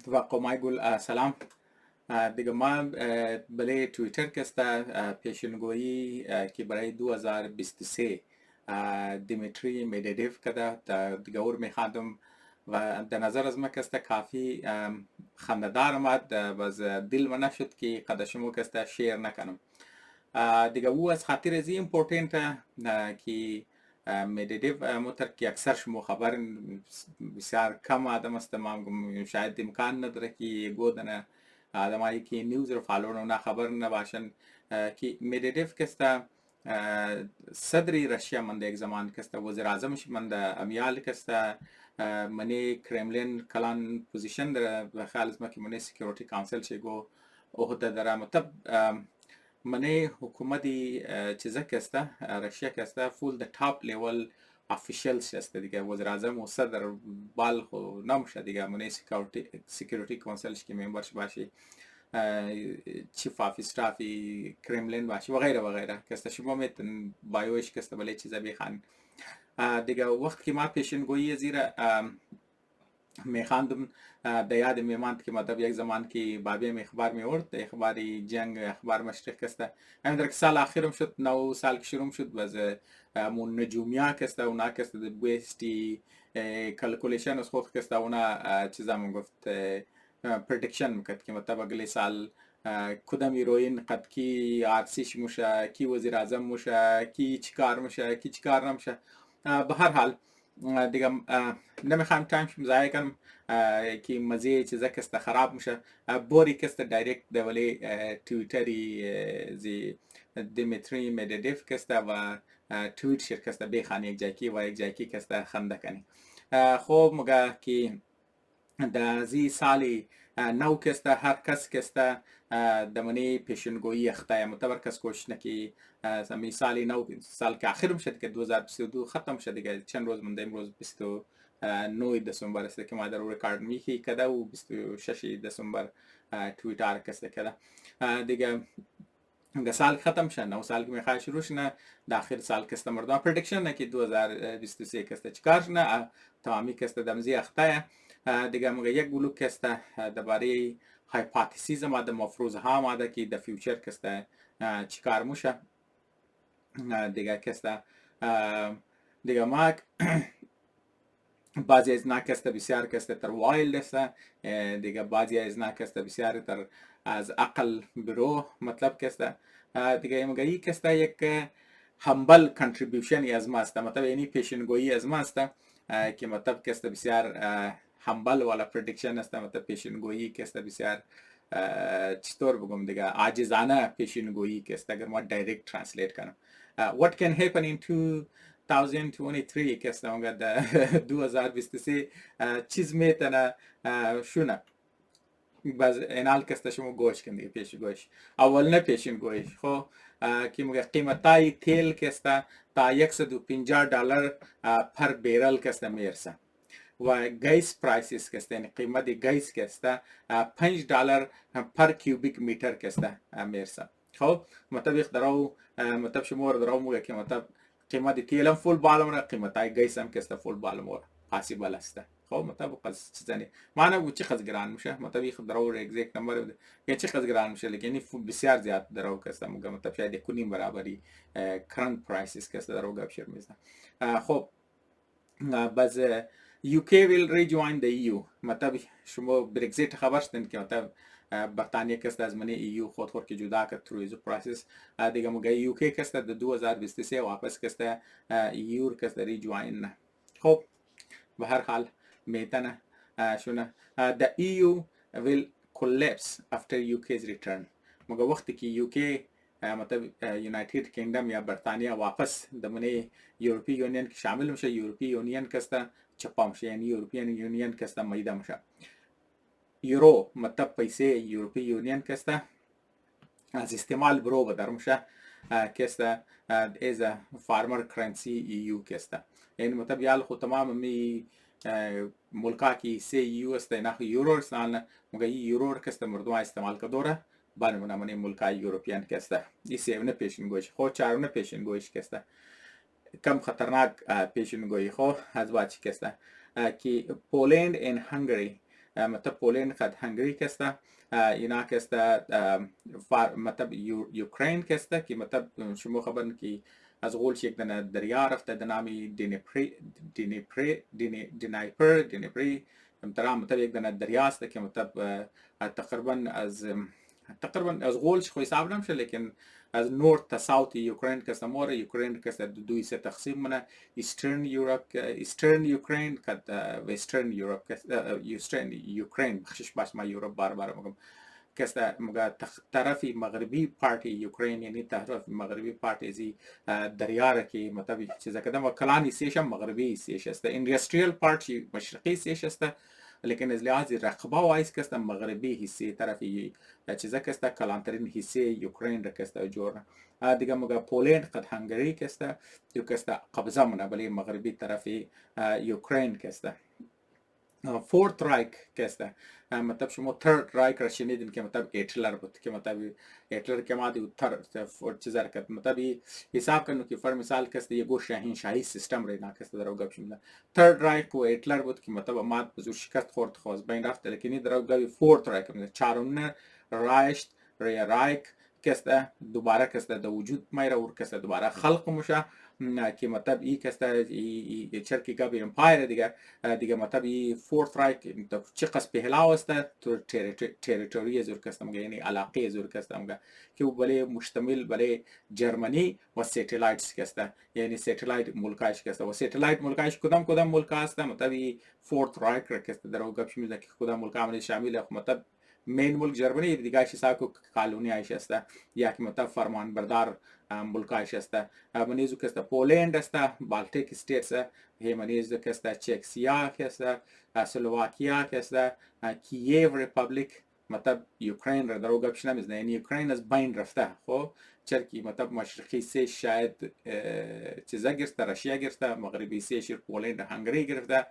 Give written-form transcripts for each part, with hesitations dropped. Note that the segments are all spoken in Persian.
و قومای گل سلام دیگه ما برای توییتر کسته پیشینگوئی که برای 2023 ڈیمیٹرے میڈیڈیو کده دیگه اور میخواندم و در نظر از من کسته کافی خنده‌دار آمد و از دل من نشد که قدشمو کسته شیر نکنم دیگه او از خاطر از این امپورتنت که میڈیڈیو متر که اکثر شما خبر بسیار کم آدم است ما شاید امکان نداره که گودن آدمایی که نیوز رو فالو نه خبر نباشن که میڈیڈیو کسته صدرے رشیا مندہ ایک زمان کسته وزیراعظمش مندہ امیال کسته منی کرملین کلان پوزیشن داره و خیال از ما که منی سیکورٹی کونسل چه گو عهده داره مطلب منی حکومتی چیزا کسته رشیا کسته فول د ټاپ لیول افیشلز هسته دیگه وزیراعظم و صدر بال خو نمیشه دیگه منی سیکورٹی کونسلش که ممبرش باشی چیف آف استافی کرملین باشی و غیره و غیره کسته شما میتون بایوش کسته بله چیزا بخوان دیگه وقت که ما پیشینگوئی زیره میخواندم در یاد میماند که مطلب یک زمان که بابیم اخبار میورد اخباری جنگ اخبار مشرق کسته همین در که سال آخرم شد 9 سال که شروع شد و از مون نجومیا کسته اونا کسته در بویستی کلکولیشن از خود کسته اونا چیزا من گفت پردکشن میکرد که مطلب اگلی سال کدام ایروین قد کی آرسیش موشه کی وزیر اعظم موشه کی چیکار موشه کی چیکار نمیشه به هر حال دیگه نمیخوام تایمش مضایع کنم که مزه چیزا کسته خراب میشه بوری کسته دایرکت دولی تویتری زی ڈیمیٹرے میڈیڈیو کسته و تویت شیر کسته بخوانی یک جایکی و یک جایکی کسته خنده کنی خوب مگه که در زی سالی نو کسته هر کس کسته دمانی پیشینگوئی اخته متبر کس کوشش نکی سمی سالی نو سال که آخرم شد که 2022 ختم شد دیگه چند روز مونده امروز 29 دسمبر است که ما در ریکارد میکی کده و 26 دسمبر توییتر کسته کده دیگه سال ختم شد نو سال که میخواه شروع شنه در آخر سال کسته مردم پردکشن نه که 2023 کسته چکار شنه تمامی کسته دمزی اخته دیگه مگه یک بلوک کسته درباره هایپوتزیس ماده مفروضه ها ماده که در فیوچر کسته چیکار موشه دیگه کسته دیگه ما بعضی از اینا کسته بسیار کسته تر وایلد است دیگه بعضی از اینا کسته بسیار تر از عقل برو مطلب کسته دیگه مگه ای کسته یک همبل کنتریبیوشن از ما است مطلب یعنی پیشینگوئی از ما است که مطلب کسته بسیار همبل والا پردکشن است مطلب پیشینگوئی که است بسیار چطور بگم دیگه عاجزانه پیشینگوئی که است اگر ما دایرکت ترنسلیت کنم what can happen in 2023 که است اونگه 2023 چیز میتونه شونه باز اینال که است شما گوش کن دیگه پیشینگویش اول نه پیشینگویش خب که مگه قیمتای تیل که است تا $150 پر بیرل که است میرسه و گیس پرایسز که است یعنی قیمت گیس که است $5 پر کیوبیک میتر که است میرسه خب مطابق دراو مطلب شما رو دراو موگه که مطلب قیمت تیل هم فول بالم را قیمتای گیس هم که است فول بالم را پاسیبل است خب مطابق از چیزانی معنی بود چی خز گران میشه مطابق دراو رو اگزیکت نمبر بده یا چی خز گران میشه لیکن بسیار زیاد دراو که است موگه مطلب شاید یکونیم برابری کرنت پرایسز که است دراو گفشیر میزن خب باز UK will rejoin the EU مطلب شما برگزیت خبر شدین که مطلب بریتانیا کسته از منی EU خود که جدا کرد through ایزو پروسس دیگه مگه UK کسته در 2023 واپس کسته EU کسته ریجوین نه خب به هر حال میتونه شونه the EU will collapse after UK's return مگه وقتی که UK مطلب یونایتد کینگدم یا بریتانیا واپس در منی یورپی یونین که شامل میشه یورپی یونین کسته چپا میشه یعنی یورپین یونین کسته میده میشه یورو مطلب پیسه یورپی یونین کسته از استعمال برو بدر میشه کسته از فارمر کرنسی ایو کسته یعنی مطلب یال خود تمام می ملکا کی سی یو است نه یورو استعمال مگه یورو کسته مردم استعمال کدوره بانه منامنی ملکای یورپیان کسته ایسه نه پیشینگویش خود چارونه پیشینگویش کسته کم خطرناک پیشینگویی خو از واچی کسته که پولند and Hungary مطلب پولند قد هنگری کسته اینا کسته مطلب یوکرین کسته که مطلب شما خبرن که از قولش یک دنه دریا رفته به نام ڈیمیٹرے مطلب یک دنه دریا است که مطلب تقریبا از قولش خو حساب نمیشه، لیکن از نورد تا ساوت یوکرین کسته موره. یوکرین کسته دوی سه تقسیم منه، ایسترن یوکرین کد ویسترن یوکرین بخشش باش ما یوروپ بار مگم کسته مگه طرفی مغربی پارتی یوکرین، یعنی طرف مغربی پارتی زی دریا را که مطلب چیزا کدام و کلانی سیش مغربی سیش است، اندستریال پارتی مشرقی سیش است، لیکن از لحاظ رقبه وایس کسته مغربی حصه طرفی چیزا کسته کلانترین حصه یوکرین را کسته جور. دیگه مگه پولند قد هنگری کسته یو کسته قبضه منه بلی مغربی طرفی یوکرین کسته. فورت رایک کسته مطلب شما ترد رایک را شنیدین که مطلب هیتلر بود که مطلب هیتلر که مادی اتر چیزا را کرد مطلب حساب کنو که فر مثال کسته یه گوش شاهی سیستم را اینا کسته در گپ شمیده. ترد رایک و هیتلر بود که مطلب ماد بزرگ شکست خورد خواست بین رفت، لیکن در گپی فورت رایک میده چهارم رایشت رایک کسته دوباره کسته در وجود میره و کسته دوباره خلق میشه که مطلب ای کسته ای چرکی گابی امپایر دیگه مطلب ای فورت رایک چه قصد پهلاو است تو تریتوری زور کسته مگه، یعنی علاقه زور کسته مگه که او بله مشتمل بله جرمنی و سیتلایتس کسته، یعنی سیتلایت ملکایش کسته و سیتلایت ملکایش کدام ملک است مطلب ای فورت رایک را کسته در او گپ میزنه که کدام ملک عملی شامل مطلب مین ملک جرمنی دیگه حساب کو کالونی ایش است یا که مطلب فرمان بردار ملک ایش است. منیزو کسته پولند است، بالتیک استیتس هی منیزو کسته چکسیا کسته سلوواکیا کسته کییو ریپابلیک مطلب یوکرین را در او گپش نمیزنه، یعنی یوکرین از بین رفته خب چرکی مطلب مشرقی سه شاید چیزا گرفته رشیا گرفته، مغربی سه شیر پولند هنگری گرفته،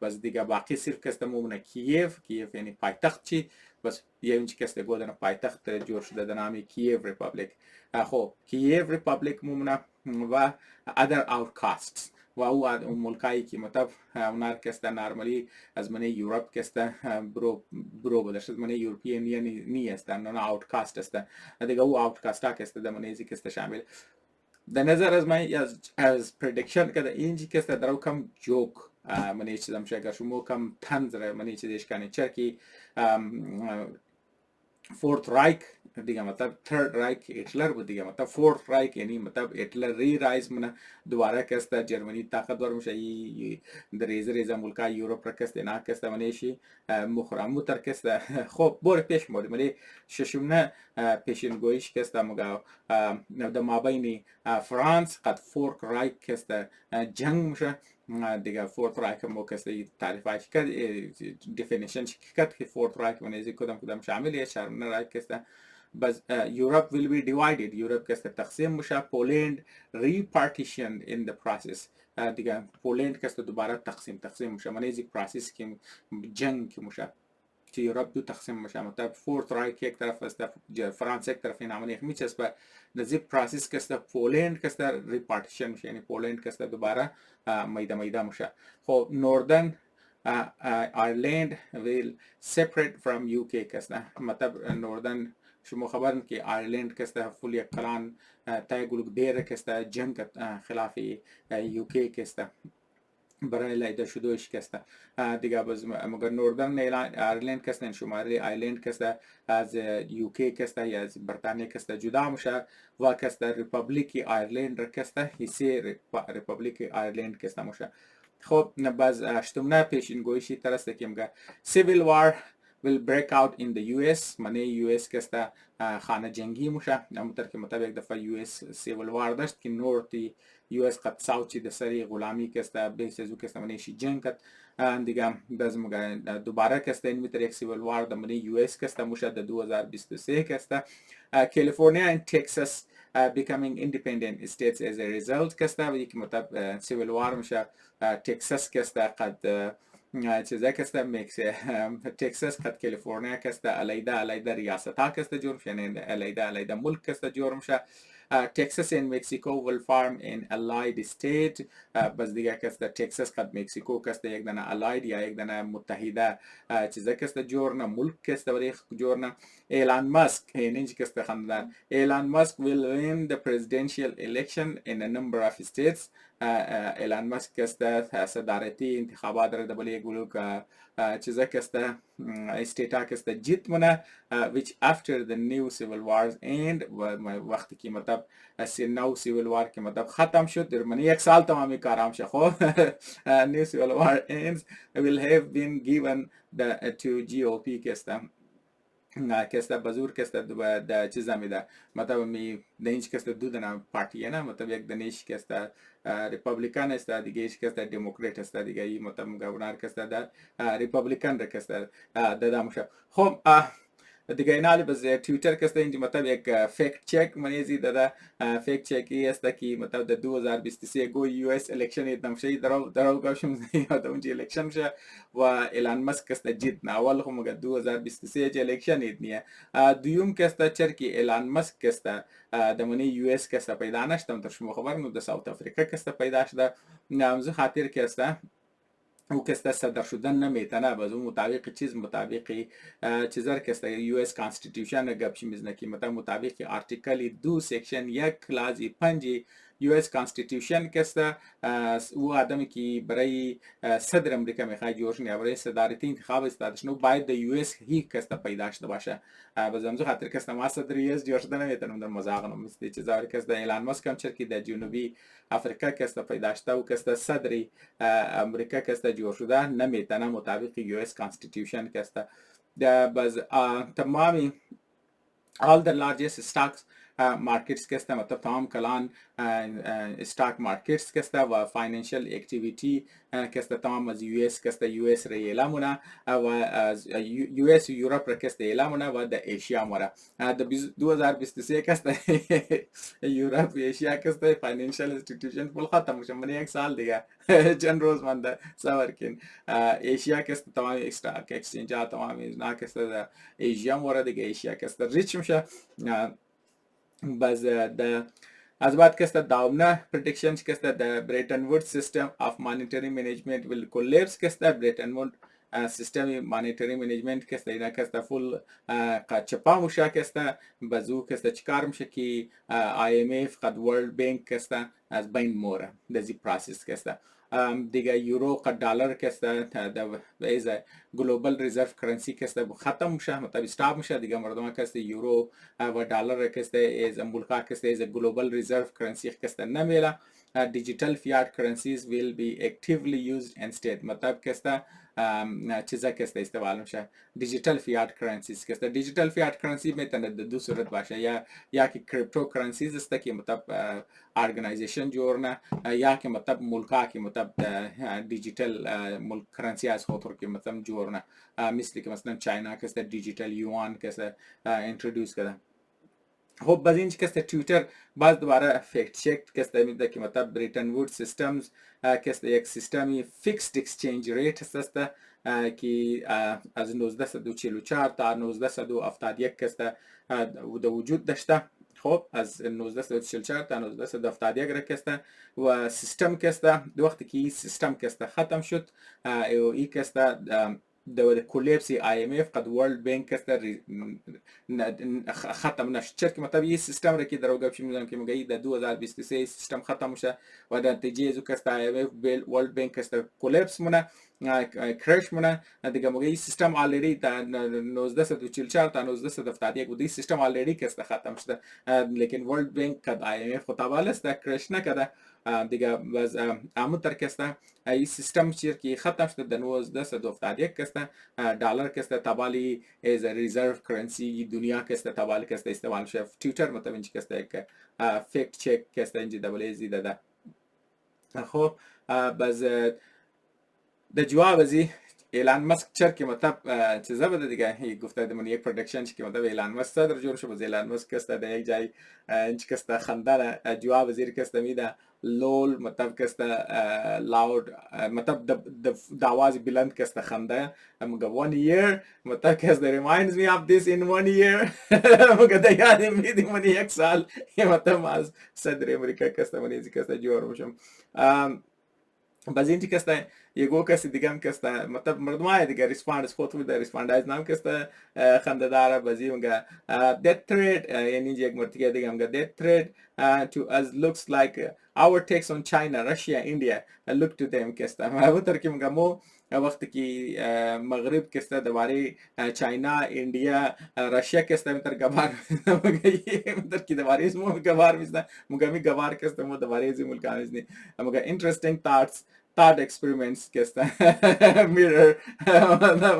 بس دیگه باقی صرف کسته مومنه کییو یعنی پایتخت چی بس یه اونچه کسته گودن پایتخت جور شده در نامی کییو ریپابلیک. خب کییو ریپابلیک مومنه و other outcasts و او ملکایی که مطلب اونار کسته نارمالی از منه یوروپ کسته برو بدشت از منه یوروپیان نی است اونا اوتکاست است دیگه او اوتکاست ها کسته در منه ایزی کسته شامل. در نظر از من از پردیکشن که اینجی کسته در او کم جوک منی چیزم شاید شما کم تنظر منی چیزش کنی چرکی فورت رایک دیگه مطلب ترد رایک هیتلر بود دیگه مطلب فورت رایک یعنی مطلب هیتلر ری رایز منه دوباره کسته جرمنی طاقتور میشه ای در ریزه ملکای یوروپ را کسته نه کسته منیشی مخرمو تر کسته. خب بور پیش مورد منی ششمنه پیشینگویش کسته مگه در مابین فرانس قد فورت رایک کسته جنگ میشه دیگه فورت رایک مو کسته تعریفش کرد دیفینیشن کرد که فورت رایک منیزی کدام شاملیه شرمنه رایک کسته. بس Europe will be divided. Europe کسته تقسیم میشه. Poland repartitioned in the process. دیگه پولند کسته دوباره تقسیم میشه. منیزی پروسس که جنگ که میشه که یوروپ دو تقسیم میشه. مطلب فورت رایک یک طرف است، فرانسه یک طرف، این همون یک میچسبه. نزدیک پروسس کسته پولند کسته ریپارتیشن میشه، یعنی پولند کسته دوباره میده میشه. خب نوردن آیرلند will separate from UK کسته مطلب نوردن شما خبرن که آیرلند کسته فول یک کلان تای گلوک دیر کسته جنگ خلاف یوکی کسته برای لایده شدوش کسته دیگه باز مگر نوردن آیرلند کسته شماره آیرلند کسته از یوکی کسته یا از بریتانیا کسته جدا میشه و کسته ریپابلیک آیرلند را کسته حصه ریپابلیک آیرلند کسته میشه. خب باز اشتمنه پیشینگویشی ترسته که میگه civil war will break out in the US منه US کسته خانه جنگی میشه همونطور که مطابق یک دفعه US civil war داشت که نورتی US قد ساوچی در سری غلامی کسته بیس ازو کسته منه شی جنگ کد دیگه باز میگه دوباره کسته این میتر یک civil war در منه US کسته میشه در 2023 کسته کالیفرنیا and Texas becoming independent states as a result کسته و یک مطابق civil war میشه. تکساس کسته قد چیزا کسته میکس تکساس قد کالیفرنیا کسته علیده ریاست ها کسته جور میشه، یعنی علیده ملک کسته جور میشه. Texas and Mexico will form an allied state. بس دیگه کسته تکساس قد مکسیکو کسته یک دانه allied یا یک دانه متحده چیزا کسته جورنا ملک کسته ولی جورنا. ایلان ماسک اینجا کسته خاندان ایلان ماسک will win the presidential election in a number of states. ایلان ماسک کسته صدارتی انتخابات را دبلی گلو که چیزا کسته استیتا کسته جیت منه which after the new civil wars end وقتی که مطلب نو civil war که مطلب ختم شد در منی یک سال تمامی کارام شد خب new civil war ends will have been given to GOP کسته بزرگ کسته د چیزا میده مطلب می دنیش کسته دو دنا پارتیه نه مطلب یک دنیش کسته ریپابلیکن است دیگه ایش کسته دموکرات است دیگه ای مطلب گورنر کسته د ریپابلیکن را کسته دادمشه. خب دیگه اینالی بس توییتر کسته اینجا مطلب یک فیکت چک منیزی داده فیکت چکی است که مطلب در 2023 گو یو اس الیکشن ایدنم شه درو گوشم زیاد اونجا الیکشن شه و ایلان ماسک کسته جید نه اول خو مگه 2023 چه الیکشن ایدنیه دویم کسته چرکی ایلان ماسک کسته دمونی یو اس کسته پیدا نشتم در شما خبر نو در ساوت افریقا کسته پیدا شده نامزو خاطر کسته او کسته صدر شدن نمیتونه باز اون مطابق چیز مطابق چیزر کسته یو اس کانستیتیوشن گپشی میزنه که مطابق آرتیکل 2 سیکشن 1 کلاز 5 یو اس کانستیتیوشن کسته او آدمی که برای صدر امریکا میخواد جورش یا برای صدارتی انتخاب استادش نو باید د یو اس هی کسته پیدا شده باشه باز همزو خاطر کسته ما صدر یو اس جور شده نمیتونم در مزاحیه مثل چیزا کسته ایلان ماسک هم چرکی در جنوبی افریقا کسته پیدا شده و کسته صدر امریکا کسته جور شده نمیتونه مطابق یو اس کانستیتیوشن کسته باز تمامی all the largest stocks markets کسته مطلب تمام کلان stock markets کسته و financial activity کسته تمام از یو اس کسته یو اس ری اعلامونه و از یو اس یوروپ را کسته اعلامونه و د ایشیا مره د 2023 کسته یوروپ ایشیا کسته financial institution فل ختم میشه من یک سال دیگه چند روز مانده صبر کن ایشیا کسته تمام استاک اکسچنج ها تمام اینا کسته ایشیا مره دیگه ایشیا کسته ریچ میشه باز د از بعد کسته داومنه پردیکشنز کسته د بریتن وود سیستم اف مانیټری منیجمنت ویل کولیپس کسته بریتن وود سیستم مانیټری منیجمنت کسته اینا کسته فول چپا موشه کسته بازو کسته چیکار میشه که آی ام اف قد ورلد بانک کسته از بین موره دزی پروسس کسته دیگه یورو قد دلار کسته د ایز گلوبال ریزرو کرنسی کسته ختم میشه مطلب استاپ میشه دیگه مردم کسته یورو و دلار کسته ایز ملکا کسته ایز گلوبال ریزرو کرنسی کسته نمیله digital fiat currencies will be actively used instead مطلب کسته چیزا کسته استعمال میشه دیجیتال فیات کرنسیز کسته دیجیتال فیات کرنسی میتونه د دو صورت باشه یا که کریپتو کرنسیز است که مطلب ارگانایزیشن جوړنه یا که مطلب ملکا که مطلب دیجیتال ملک کرنسی از خاطر که مطلب جوړنه مثل که مثلا چاینا کسته دیجیتال یوان کسته انترودیوس کرده. خب باز اینج کسته توییتر باز دوباره فیکت چک کسته میده که مطلب بریتن وود سیستمز کسته یک سیستمی فیکسد اکسچنج ریت است که از 1944 تا 1971 کسته د وجود داشته. خب از 1944 تا 1971 را کسته و سیستم کسته وقتی که این سیستم کسته ختم شد این کسته د کولیپس آی ام اف قد ورلد بانک کسته ختم نشد چرا که مطلب این سیستم را که در اوگه بشیم میدونم که میگه در 2023 سیستم ختم میشه و در نتیجه ازو کسته آی ام اف ورلد بانک کسته کولیپس مونه کرش مونه دیگه میگه این سیستم آلریدی در 1944 تا 1971 بود این سیستم آلریدی کسته ختم شده لیکن ورلد بانک قد آی ام اف خطابال است کرش نکده دیگه باز همون تر کسته این سیستم چیر که ختم شده در 1971 کسته دلار کسته تبالی از ریزرو کرنسی دنیا کسته تبالی کسته استعمال شده توییتر مطلب اینجا کسته یک فیکت چک کسته اینجا دبل ایزی داده. خب باز در جواب ازی ایلان مسک چر که مطلب چیزا بده دیگه گفته دمون یک پرودکشن که مطلب ایلان مسک صدر جور شو باز ایلان مسک کسته در یک جای انچ کسته خنده جواب وزیر کسته میده لول مطلب کسته لاود مطلب د آواز بلند کسته خنده مگه 1 year مطلب کسته reminds me of this in 1 year مگه ده یاد میدی من 1 سال مطلب از صدر امریکا کسته من ایزی کسته جور بشم بعضی کسته یگو کسی دیگه هم کسته مطلب مردمای دیگه ریسپاندز خود میده ریسپاندایز نام کسته خنده داره بعضی میگه death threat یعنی یک مرتیگه دیگه میگه death threat to us looks like our takes on China, Russia, India look to them کسته ما ترکی میگه مو وقتی که مغرب کسته دوباره چاینا انڈیا رشیا کسته میتر گوار میتر کی دوباره اسمو گوار میزنه مگمی گوار کسته مو دوباره ازی ملکان میزنه مگه interesting thought experiments کسته mirror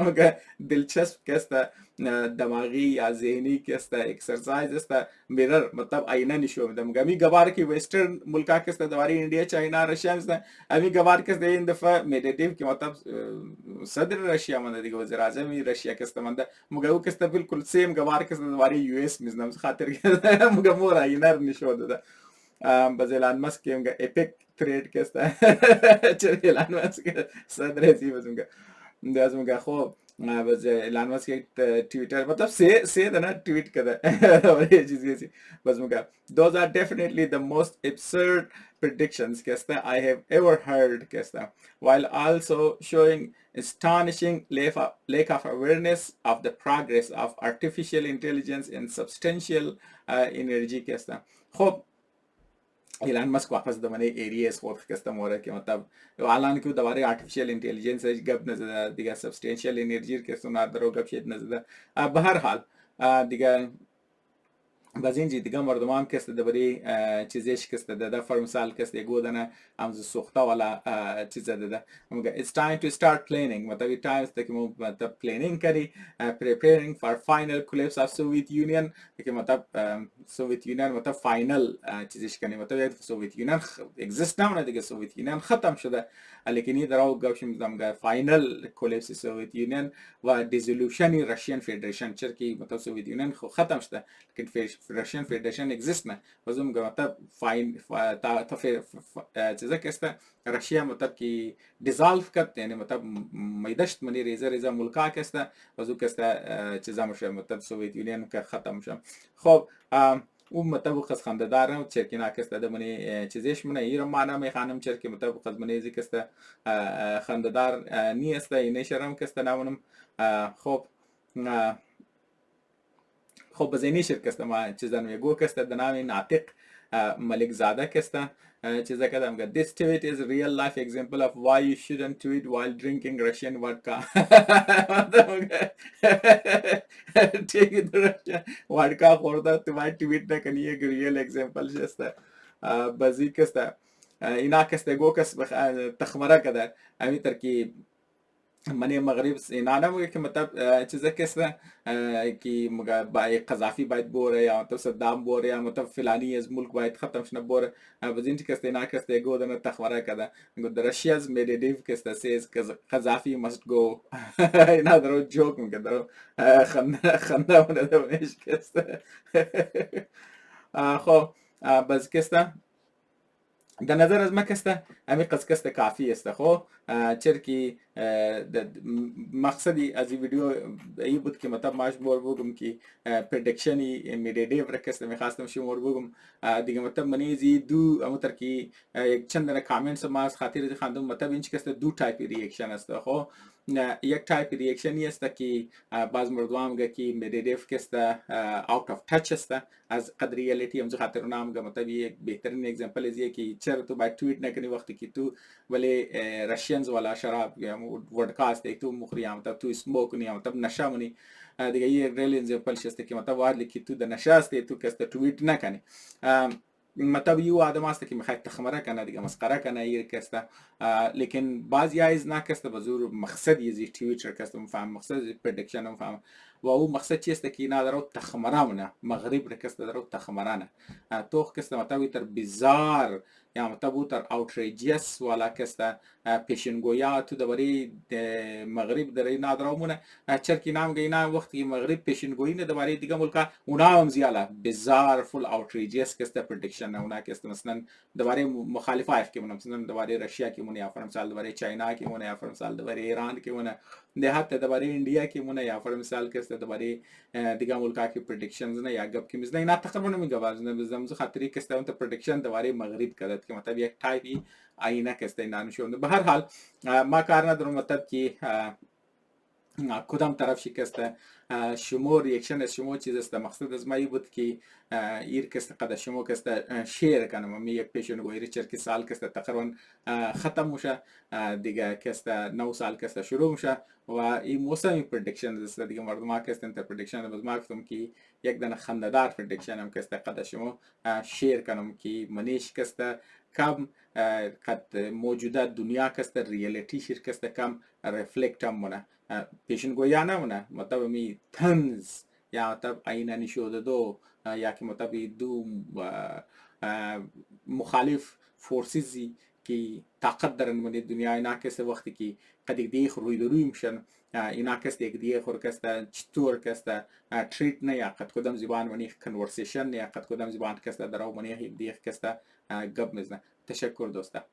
مگه دلچسپ کسته دماغی یا ذهنی کسته اکسرسایز کسته mirror مطلب آینه نشو میده مگمی گوار کی ویسٹرن ملکا کسته دوباره انڈیا چاینا رشیا میزنه امی گوار کسته این دفعه میڈیڈیو که مطلب صدر رشیا منده دیگه وزیراعظم رشیا کسته منده مگه او کسته بالکل سیم گوار کسته دوباره یو اس میزنه خاطر مگه مور آینه نشو داده باز ایلان مسک که میگه اپیک ترید کسته چرا ایلان مسک صدر سی باز میگه خب باز ایلان مسک ٹویٹر مطلب سه دنا ٹویٹ کرده اور یہ چیزی سی باز میگه those are definitely the most absurd predictions کسته I have ever heard کسته while also showing astonishing lack of awareness of the progress of artificial intelligence and substantial energy کسته خب ایلان مسک واپس دمانه ایریاز خود کسته موره که مطلب الان که دوباره آرتفیشیل اینتلیجنس گپ نزده دیگه سبستانشیل انرژی کسته نداره گپ شد نزده به هر حال دیگه باز اینجی دیگه مردم هم کسته دوباره چیزیش کسته داده فرمسال کسته گودنه همز سوخته والا چیز داده میگه it's time to start planning مطلب time است که مطلب planning کری preparing for final collapse of Soviet Union که مطلب Soviet Union مطلب final چیزش کنی مطلب Soviet Union exist نمونه دیگه Soviet Union ختم شده لیکن این در آو گوشم میگه final collapse Soviet Union و dissolution Russian Federation چرا که مطلب Soviet Union ختم شده لیکن Russian Federation exist نه واسه میگه مطلب فاین تا چیزا کسته رشیا مطلب کی dissolve کرد یعنی مطلب میدشت منی ریزه ملکا کسته واسه کسته چیزا میشه مطلب سوویت یونین که ختم میشه خب او مطلب قص خنده دارم چرکینا کسته دمنی چیزش منه ایران معنا می خانم چرکی مطلب قص منی زی کسته خنده دار نیسته اینه شرم کسته نمونم خب خب بزینی شرکسته ما چیزا میگو کسته د نام ناطق ملک زاده کسته چیزا کدام که this tweet is real life example of why you shouldn't tweet while drinking Russian vodka ठीक है Russian vodka خورده تو باید tweet نکنی یک real example شسته بزی کسته اینا کسته گو کس تخمره کده امی ترکی منی مغرب اینا نموگه که مطلب چیزا کسته که مگه باید قذافی باید بوره یا مطلب صدام بوره یا مطلب فلانی از ملک باید ختم شنه بوره بزین چی کسته اینا کسته گو دنه تخوره کده گو رشیاز میڈیڈیو کسته سیز قذافی must go اینا درو جوک میگه درو خنده مونه دونیش کسته خب بز کسته در نظر از ما کسته امی قص کسته کافی است خب چرکی مقصدی از این ویدیو ای بود که مطلب ماش بور بگم که پردکشنی میڈیڈیو رکسته میخواستم شمور بگم دیگه مطلب منیزی دو امتر که یک چند دنه کامنتس ما از خاطر خواندم مطلب اینچ کسته دو تایپی ریاکشن است خب یک تایپ ریاکشنی است که بعض مردم میگه که میڈیڈیو کسته out of touch است از قدر ریالیتی همز خاطر نام میگه مطلب یک بهترین اگزمپل ازیه که چرا تو باید توییت نکنی وقتی که تو ولی رشینز والا شراب یا ودکا است تو مخری مطلب تو اسموک نی مطلب نشه منی دیگه یک ریل اگزمپل شسته که مطلب وارد که تو د نشه است تو کسته توییت نکنی مطلب یو آدم است که میخواد تخمره کنه دیگه مسخره کنه ایر کسته لیکن بعضی از نه کسته بزور مقصد یزی توییتر کسته مفهم مقصد پردکشن مفهم و او مقصد چیست که اینا درو تخمرانه مغرب رکست درو تخمرانه توخ کست مطابی تر بیزار یا مطابو تر اوتریجیس والا کست پیشینگویا تو دوباره مغرب در اینا درومونه چرکی نام گه اینا وقتی مغرب پیشینگویی نه دوباره دیگه ملکا اونا هم زیاله بیزار فول اوتریجیس کست پردیکشن اونا کست مثلا دوباره مخالفه که مونه مثلا دوباره رشیا که مونه یا فرمسال دوباره چاینا که مونه یا فرمسال دوباره ایران که مونه ده حتی دوباره انډیا کې مونه یا فرمسال کست دوباره دیگه ملکا کی پردیکشنز نه یا گپ کی مزنه اینا تقریبا میگه زمزو خاطری کست اون پردیکشن دوباره مغرب کردت که مطلب یک تایپی آینه کست اینا نشون. به هر حال ما کار ندارم مطلب که کدام طرف شکسته شما ریاکشن از شما چیز است. مقصد از ما این بود که ایر کسته قد شما کسته شیر کنم می یک پیشینگوئی چرکی سال کسته تقریبا ختم میشه دیگه کسته 9 سال کسته شروع میشه و این موسمی پردیکشن است دیگه مردم ها کسته انتر پردیکشن باز ما گفتم که یک دونه خنده‌دار پردیکشن هم کسته قد شما شیر کنم که منیش کسته کم قد موجوده دنیا کسته ریالیتی شیر کسته کم ریفلکت هم مونه پیشینگویا نمونه مطلب می تنز یا مطلب آینه نشوده دو یا که مطلب دو مخالف فورسیزی که طاقت دارن من دنیا اینا کسی وقتی که قد یک دیگه روی دروی میشن اینا کسی یک دیگه خور کسته چطور کسته تریت نه یا قد کدام زبان منی کنورسیشن یا قد کدام زبان کسته در او منی یک دیگه کسته گپ میزنه. تشکر دوستا.